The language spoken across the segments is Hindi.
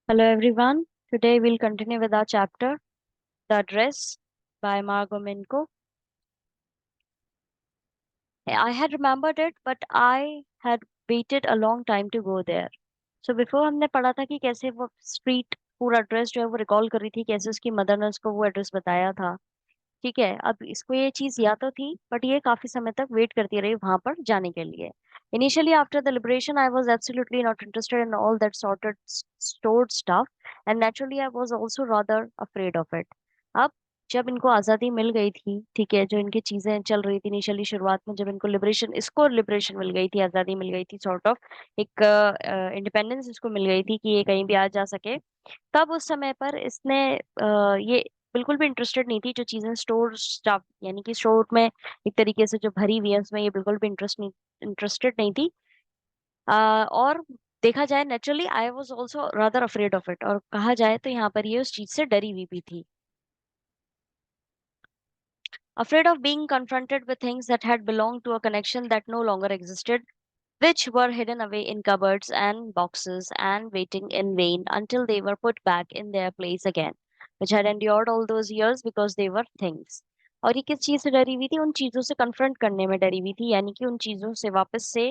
Hello everyone. Today we'll continue with our chapter, The Address by Margot Minko. I had remembered it, but I had waited a long time to go there. So before हमने पढ़ा था कि कैसे वो स्ट्रीट पूरा एड्रेस जो है वो रिकॉल कर रही थी, कैसे उसकी मदर ने उसको वो एड्रेस बताया था। ठीक है, अब इसको ये चीज याद तो थी, बट ये काफी समय तक वेट करती रही वहां पर जाने के लिए। Initially, after the liberation, I was absolutely not interested in all that sorted stored stuff, and naturally, I was also rather afraid of it. अब जब इनको आजादी मिल गई थी, ठीक है, जो इनकी चीजें चल रही थी इनिशियली शुरुआत में, जब इनको लिबरेशन इसको लिबरेशन मिल गई थी, आजादी मिल गई थी, सॉर्ट ऑफ एक इंडिपेंडेंस इसको मिल गई थी कि ये कहीं भी आ जा सके। तब उस समय पर इसने ये बिल्कुल भी इंटरेस्टेड नहीं थी, जो चीजें स्टोर स्टफ यानी कि स्टोर में एक तरीके से जो भरी हुई है उसमें ये बिल्कुल भी इंटरेस्टेड नहीं थी। और देखा जाए naturally I was also rather afraid of it, और कहा जाए तो यहाँ पर ये उस चीज से डरी हुई भी थी। Afraid of being confronted with things that had belonged to a connection that no longer existed, which were hidden away in cupboards and boxes and waiting in vain until they were put back in their place again, which had endured all those years because they were things. और ये किस चीज से डरी हुई थी? उन चीजों से कन्फ्रंट करने में डरी हुई थी, यानी कि उन चीजों से वापस से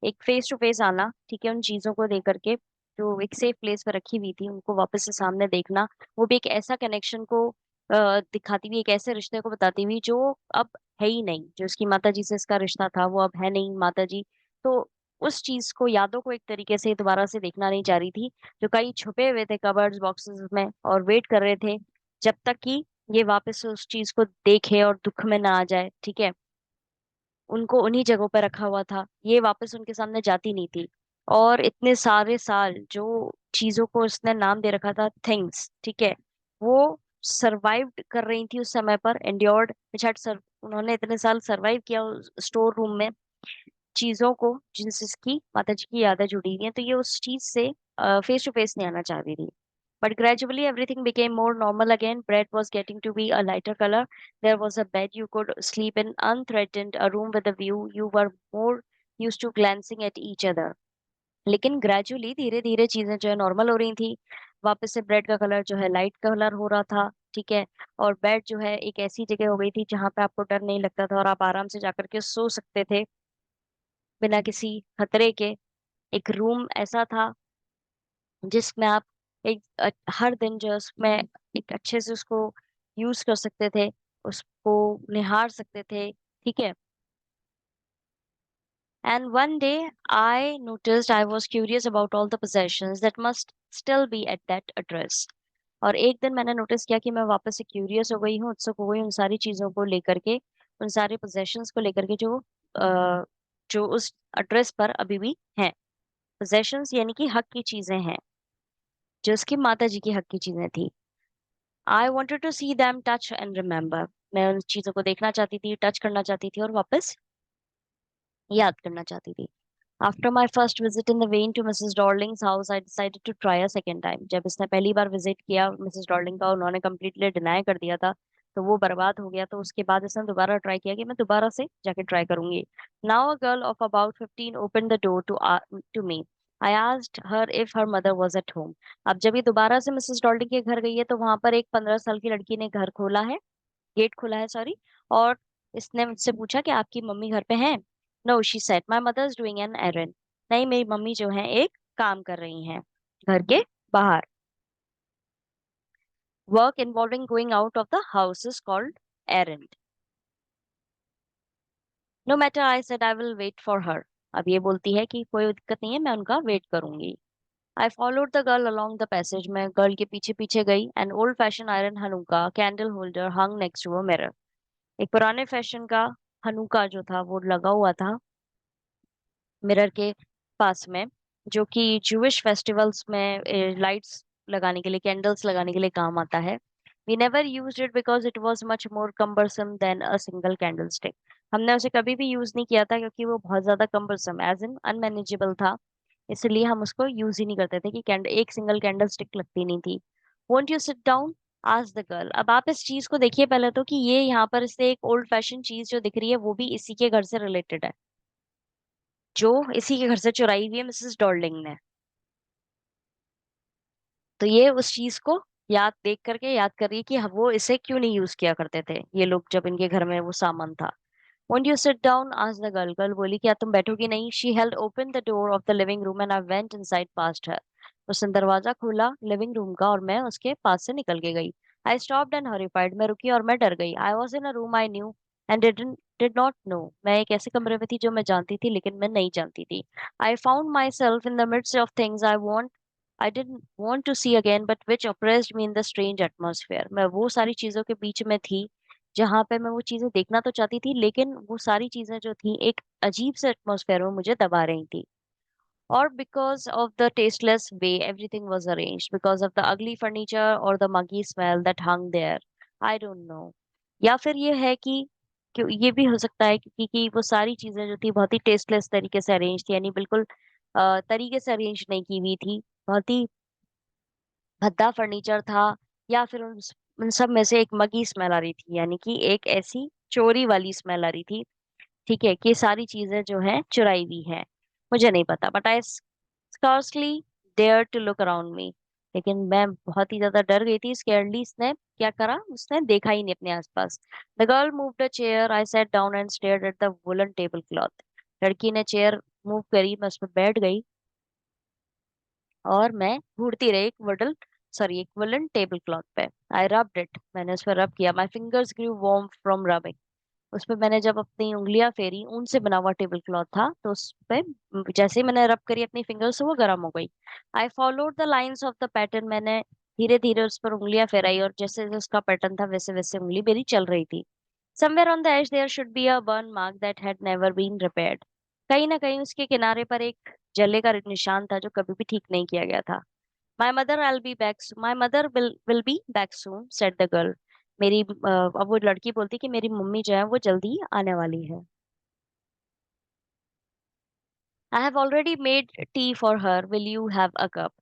एक फेस टू फेस आना, ठीक है, उन चीजों को देख करके जो एक सेफ प्लेस पर रखी हुई थी उनको वापस से सामने देखना, वो भी एक ऐसा कनेक्शन को दिखाती हुई, एक ऐसे रिश्ते को बताती हुई जो अब है ही नहीं। जो उसकी माता जी से इसका रिश्ता था वो अब है नहीं, माता जी तो उस चीज को, यादों को एक तरीके से दोबारा से देखना नहीं चाह रही थी, जो कई छुपे हुए थे कबर्ड्स बॉक्सेस में और वेट कर रहे थे जब तक कि ये वापस से उस चीज को देखे और दुख में ना आ जाए। ठीक है, उनको उन्हीं जगहों पर रखा हुआ था, ये वापस उनके सामने जाती नहीं थी। और इतने सारे साल जो चीजों को उसने नाम दे रखा था थिंग्स, ठीक है, वो सरवाइव्ड कर रही थी उस समय पर, एंड्योर्ड विच हैड सर, उन्होंने इतने साल सरवाइव किया स्टोर रूम में चीजों को जिनकी माता जी की यादें जुड़ी हुई हैं, तो ये उस चीज से फेस टू फेस नहीं आना चाह रही थी। But gradually everything became more normal again. Bread was getting to be a lighter color. There was a bed you could sleep in unthreatened, a room with a view. You were more used to glancing at each other. लेकिन ग्रेजुअली धीरे धीरे चीजें जो है नॉर्मल हो रही थी। वापस से ब्रेड का कलर जो है लाइट कलर हो रहा था, ठीक है, और बेड जो है एक ऐसी जगह हो गई थी जहां पे आपको डर नहीं लगता था और आप आराम से जाकर के सो सकते थे बिना किसी खतरे के। एक रूम ऐसा था जिसमें आप हर दिन जो है उसमें एक अच्छे से उसको यूज कर सकते थे, उसको निहार सकते थे, ठीक है। And one day I noticed I was curious about all the possessions that must still be at that address. और एक दिन मैंने नोटिस किया कि मैं वापस से क्यूरियस हो गई हूँ, उत्सुक हो गई हूँ उन सारी चीजों को लेकर के, उन सारे पोजेशंस को लेकर के जो उस एड्रेस पर अभी भी हैं। पोजेशंस यानी कि हक की चीजें हैं, जो उसकी माता जी की हक की चीजें थी। I wanted to see them, touch and remember. मैं उन चीजों को देखना चाहती थी, टच करना चाहती थी और वापस याद करना चाहती थी। After my first visit in the vain to Mrs Darling's house, I decided to try a second time. जब इसने पहली बार विजिट किया मिसेस डॉर्लिंग का, उन्होंने कम्प्लीटली डिनाई कर दिया था, तो वो बर्बाद हो गया। तो उसके बाद इसने दोबारा ट्राई किया कि मैं दोबारा से जाके ट्राई करूंगी। Now a girl of about 15 open the door to me. I asked her if her mother was at home. अब जब ये दोबारा से मिसेस डॉल्टिन के घर गई है तो वहां पर एक 15 साल की लड़की ने घर खोला है, गेट खोला है, सॉरी। और इसने मुझसे पूछा कि आपकी मम्मी घर पे हैं? No, she said, my mother is doing an errand. नहीं, मेरी मम्मी जो है एक काम कर रही हैं घर के बाहर। Work involving going out of the house is called errand. No matter, I said, I will wait for her. अब ये बोलती है कि कोई दिक्कत नहीं है, मैं उनका वेट करूंगी। I followed the girl along the passage. मैं गर्ल के पीछे पीछे गई। An old fashion iron Hanukkah candle holder hung next to a mirror. एक पुराने फैशन का हनुका जो था वो लगा हुआ था मिरर के पास में, जो कि जूविश फेस्टिवल्स में लाइट्स लगाने के लिए, कैंडल्स लगाने के लिए काम आता है। We never used it because it was much more cumbersome than a single candlestick. हमने उसे कभी भी यूज नहीं किया था क्योंकि वो बहुत ज्यादा cumbersome एज इन अनमेनेजेबल था, इसलिए हम उसको यूज ही नहीं करते थे कि कैंडल, एक सिंगल कैंडल स्टिक लगती नहीं थी। वोंट यू सिट डाउन, आज द गर्ल। अब आप इस चीज को देखिए पहले तो कि ये यहाँ पर इससे एक ओल्ड फैशन चीज जो दिख रही है वो भी इसी के घर से रिलेटेड है, जो इसी के घर से चुराई हुई है मिसेस डॉर्लिंग ने। तो ये उस चीज को याद देख करके याद कर रही है कि वो इसे क्यों नहीं यूज किया करते थे ये लोग जब इनके घर में वो सामान था। Won't you sit down? asked the girl. Girl बोली क्या तुम बैठोगी नहीं? She held open the door of the living room and I went inside past her. उसने दरवाजा खोला लिविंग रूम का और मैं उसके पास से निकल के गई। I stopped and horrified. मैं रुकी और मैं डर गई। I was in a room I knew and did not know. मैं एक ऐसे कमरे में थी जो मैं जानती थी लेकिन मैं नहीं जानती थी। I found myself in the midst of things I didn't want to see again but which oppressed me in the strange atmosphere. मैं वो सारी चीजों के बीच में थी जहां पे मैं वो चीजें देखना तो चाहती थी लेकिन वो सारी चीजें जो थी एक अजीब से एटमॉस्फेयर में मुझे दबा रही थी। और because of the tasteless way everything was arranged because of the ugly furniture और the muggy smell that hung there. I don't know. या फिर ये है कि ये भी हो सकता है कि वो सारी चीजें जो थी बहुत ही टेस्टलेस तरीके से अरेंज थी यानी बिल्कुल तरीके से अरेंज नहीं की हुई थी। बहुत ही भद्दा फर्नीचर था या फिर उन सब में से एक मगी स्मेल आ रही थी यानी कि एक ऐसी चोरी वाली स्मेल आ रही थी। ठीक है कि ये सारी चीजें जो है चुराई हुई है। मुझे नहीं पता but I scarcely dare to look around me. लेकिन मैं बहुत ही ज्यादा डर गई थी स्केयरली। इसने क्या करा उसने देखा ही नहीं अपने आसपास। The girl moved a chair I sat down and stared at the woollen table cloth. लड़की ने चेयर मूव करी मैं उस पर बैठ गई और मैं घूरती रही एक वुलन टेबल क्लॉथ पे। I rubbed it. मैंने उस पर रब किया। My fingers grew warm from rubbing. उस पे मैंने जब अपनी उंगलियां फेरी ऊन से बना हुआ टेबल क्लॉथ था तो उस पे जैसे ही मैंने रब करी अपनी फिंगर्स से वो गर्म हो गई। आई followed the lines of the pattern. मैंने धीरे धीरे उस पर उंगलियां फेराई और जैसे जैसे उसका पैटर्न था वैसे वैसे उंगली मेरी चल रही थी। Somewhere on the edge there should be a burn mark that had never been repaired. कहीं ना कहीं उसके किनारे पर एक जले का निशान था जो कभी भी ठीक नहीं किया गया था। My mother will be back soon, said the girl. अब वो लड़की बोलती कि मेरी मम्मी जो है वो जल्दी ही आने वाली है। I have already made tea for her. Will you have a cup?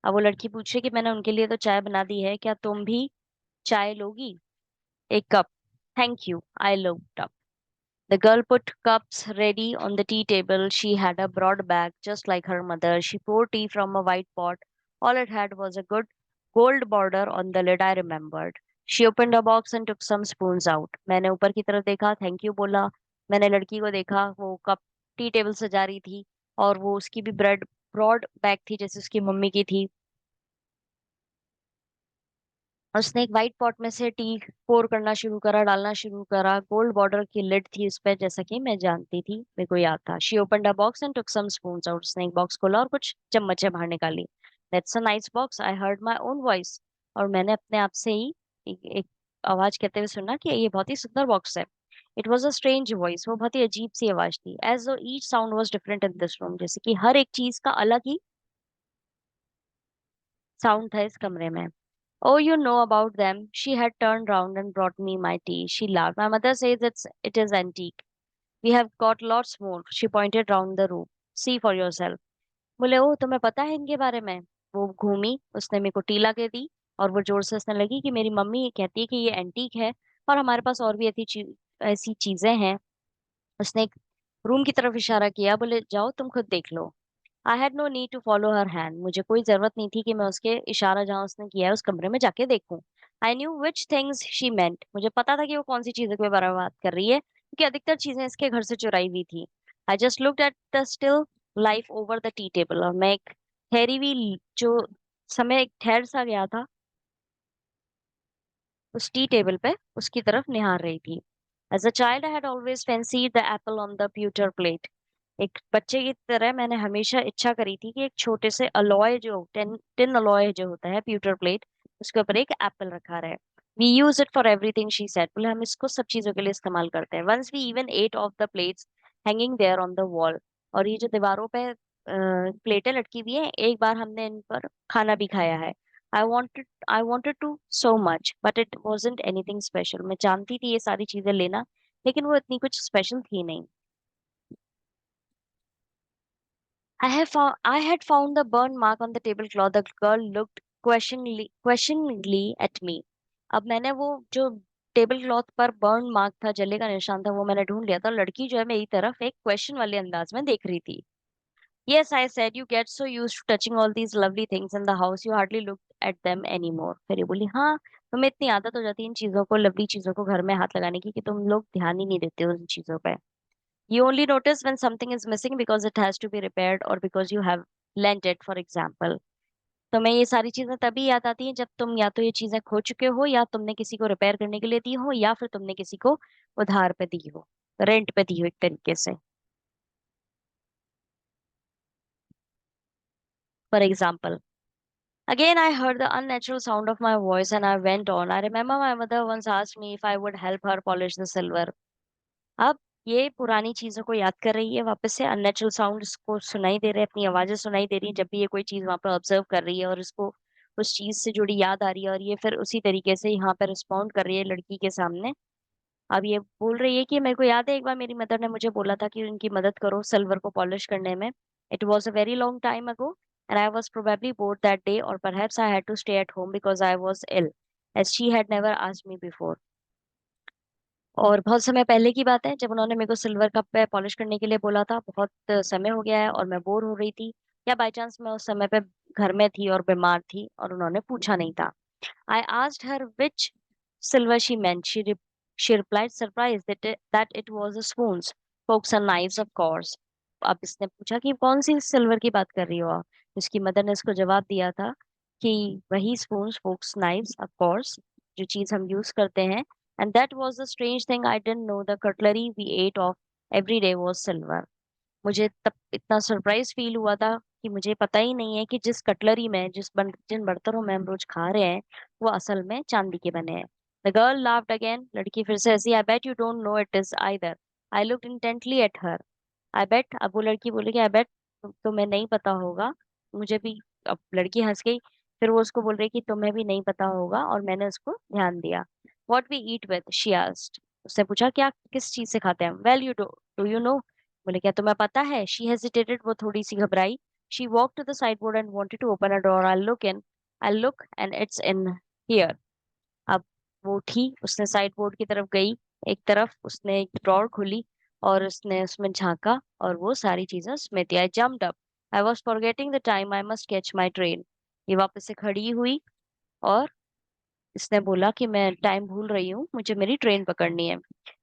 अब वो लड़की पूछ रही कि मैंने उनके लिए तो चाय बना दी है क्या तुम भी चाय लोगी? एक cup. Thank you. I looked up. The girl put cups ready on the tea table. She had a broad bag, just like her mother. She poured tea from a white pot. All it had was a good gold border on the lid, I remembered. She opened a box and took some spoons out. मैंने ऊपर की तरफ देखा, थैंक यू बोला। मैंने लड़की को देखा, वो कप टी टेबल सजा रही थी और वो उसकी भी ब्रॉड बैग थी जैसे उसकी मम्मी की थी। उसने एक वाइट पॉट में से टी पोर करना शुरू करा, डालना शुरू करा। गोल्ड बॉर्डर की लिड थी उस पे जैसा कि मैं जानती थी, मेरे को याद था। She opened a box and took some spoons out. उसने एक बॉक्स खोला और कुछ चम्मचें बाहर निकाली। That's a nice box, I heard my own voice. और मैंने अपने आप से ही एक आवाज कहते हुए सुना कि ये बहुत ही सुंदर बॉक्स है। It was a strange voice. वो बहुत ही अजीब सी आवाज थी। एज दो each sound was different in this room. जैसे कि हर एक चीज का अलग ही साउंड था इस कमरे में। Oh, you know about them. She had turned round and brought me my tea. She laughed. My mother says it is antique. We have got lots more. She pointed round the room. See for yourself. बोले ओ तुम्हें पता है इनके बारे में? वो घूमी, उसने मेरे को टी ला के दी और वो जोर से हंसने लगी कि मेरी मम्मी कहती है कि ये एंटीक है और हमारे पास और भी ऐसी चीजें हैं। उसने एक रूम की तरफ इशारा किया। बोले जाओ तुम खुद देख लो। I had no need to follow her hand. मुझे कोई जरूरत नहीं थी कि मैं उसके इशारा जहां उसने किया है उस कमरे में जाके देखूं। I knew which things she meant. मुझे पता था कि वो कौन सी चीजों के बारे में बात कर रही है क्योंकि अधिकतर चीजें इसके घर से चुराई हुई थी। I just looked at the still life over the tea table. और मैं एक ठहरी हुई जो समय एक ठहर सा गया था उस टी टेबल पे उसकी तरफ निहार रही थी। As a child I had always fancied the apple on the pewter plate. एक बच्चे की तरह मैंने हमेशा इच्छा करी थी कि एक छोटे से अलॉय जो टिन अलॉय जो होता है pewter प्लेट उसके ऊपर एक एप्पल रखा रहे। We use it for everything she said. बोले हम इसको सब चीजों के लिए इस्तेमाल करते हैं। Once we even ate off the plates hanging there on the wall. और ये जो दीवारों पे प्लेटें लटकी हुई हैं एक बार हमने इन पर खाना भी खाया है। I wanted I wanted to so much but it wasn't anything special. मैं जानती थी ये सारी चीजें लेना लेकिन वो इतनी कुछ स्पेशल थी नहीं। I had found the burn mark on the tablecloth. The girl looked questioningly at me. अब मैंने वो जो टेबल क्लॉथ पर बर्न मार्क था जले का निशान था वो मैंने ढूंढ लिया था। लड़की जो है मेरी तरफ एक क्वेश्चन वाले अंदाज में देख रही थी। Yes, I said, you get so used to touching all these lovely things in the house, you hardly look at them anymore. फिर ये बोली, हाँ, तुम्हें इतनी आदत हो जाती है इन चीजों को, लवली चीजों को घर में हाथ लगाने की, कि तुम लोग ध्यान ही नहीं देते हो उन चीजों पे. You only notice when something is missing because it has to be repaired or because you have lent it, for example. तुम्हें ये सारी चीजें तभी याद आती हैं जब तुम या तो ये चीजें खो चुके हो, या तुमने किसी को रिपेयर करने के लिए दी हो, या फिर तुमने किसी को उधार पे दी हो, रेंट पे दी हो एक तरीके से. For example, again I heard the unnatural sound of my voice and I went on. I remember my mother once asked me if I would help her polish the silver. अब ये पुरानी चीजों को याद कर रही है, वापस से अननेचुरल साउंड इसको सुनाई दे रहे हैं, अपनी आवाजें सुनाई दे रही है जब भी ये कोई चीज वहां पर ऑब्जर्व कर रही है, और इसको उस चीज से जुड़ी याद आ रही है, और ये फिर उसी तरीके से यहाँ पे रिस्पॉन्ड कर रही है लड़की के सामने. अब ये बोल रही है कि मेरे को याद है एक बार मेरी मदर ने मुझे बोला था कि उनकी मदद करो सिल्वर को पॉलिश करने में. It was a very long time ago and I was probably bored that day, और perhaps I had to stay at home because I was ill, as she had never asked me before. और बहुत समय पहले की बात है जब उन्होंने मेरे को सिल्वर कप पे पॉलिश करने के लिए बोला था. बहुत समय हो गया है और मैं बोर हो रही थी, या बाई चांस मैं उस समय पे घर में थी और बीमार थी और उन्होंने पूछा नहीं था. I asked her which silver she meant. She replied, surprised that it was the spoons, forks and knives, of course. अब इसने पूछा कि कौन सी सिल्वर की बात कर रही हो आप. उसकी मदर ने इसको जवाब दिया था कि वही spoons, forks, knives, of course, जो चीज हम यूज करते हैं. And that was the strange thing I didn't know the cutlery we ate off every day was silver. मुझे तब इतना सरप्राइज फील हुआ था कि मुझे पता ही नहीं है कि जिस कटलरी में, जिन बर्तनों में हम रोज खा रहे हैं, वो असल में चांदी के बने हैं. The girl laughed again. लड़की फिर से हंसी. I bet you don't know it is either. I looked intently at her. I bet, अब वो लड़की बोलेगी आई बेट तुम्हें नहीं पता होगा. मुझे भी, अब लड़की हंस गई. फिर वो उसको बोल रही कि तुम्हें भी नहीं पता होगा, और मैंने उसको ध्यान दिया. What we eat with, she asked. उसने पूछा क्या किस चीज से खाते हैं. Well you do you know. बोले क्या तुम्हें पता है. शी हेजिटेटेड, वो थोड़ी सी घबराई. She walk to the sideboard and wanted to open a door. I look and it's in here. अब वो उठी, उसने साइड बोर्ड की तरफ गई. एक तरफ उसने एक ड्रॉर खोली और उसने उसमें झांका, और वो सारी चीजें उसमें थी. आई jumped up. I was forgetting the time, I must catch my train. ये वापस से खड़ी हुई और इसने बोला कि मैं टाइम भूल रही हूँ, मुझे मेरी ट्रेन पकड़नी है.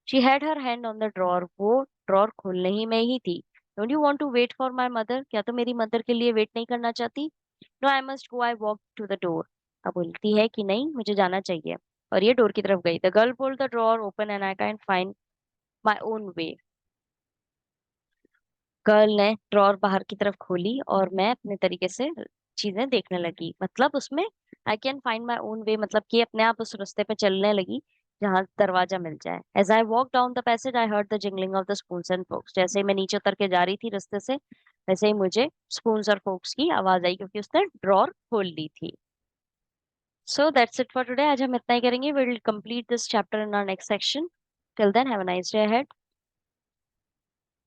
She had her hand on the drawer. वो ड्रॉर खोलने ही में ही थी. Don't you want to wait for my mother. क्या तो मेरी मदर के लिए वेट नहीं करना चाहती. No I must go. I walk to the door. अब बोलती है कि नहीं, मुझे जाना चाहिए, और ये डोर की तरफ गई. The girl pulled the drawer open and I can find my own way. Girl ने ड्रॉर बाहर की तरफ खोली और मैं अपने तरीके से चीजें देखने लगी. मतलब उसमें I can find my own way, मतलब कि अपने आप उस रास्ते पे चलने लगी जहां दरवाजा मिल जाए. As I walk down the passage I heard the jingling of the spoons and forks. जैसे ही मैं नीचे उतर के जा रही थी रास्ते से, वैसे ही मुझे स्पून्स और फोक्स की आवाज आई, क्योंकि उसने ड्रॉर खोल ली थी. So that's it for today. आज हम इतना ही करेंगे. Will complete this chapter in our next section. Till then have a nice day ahead.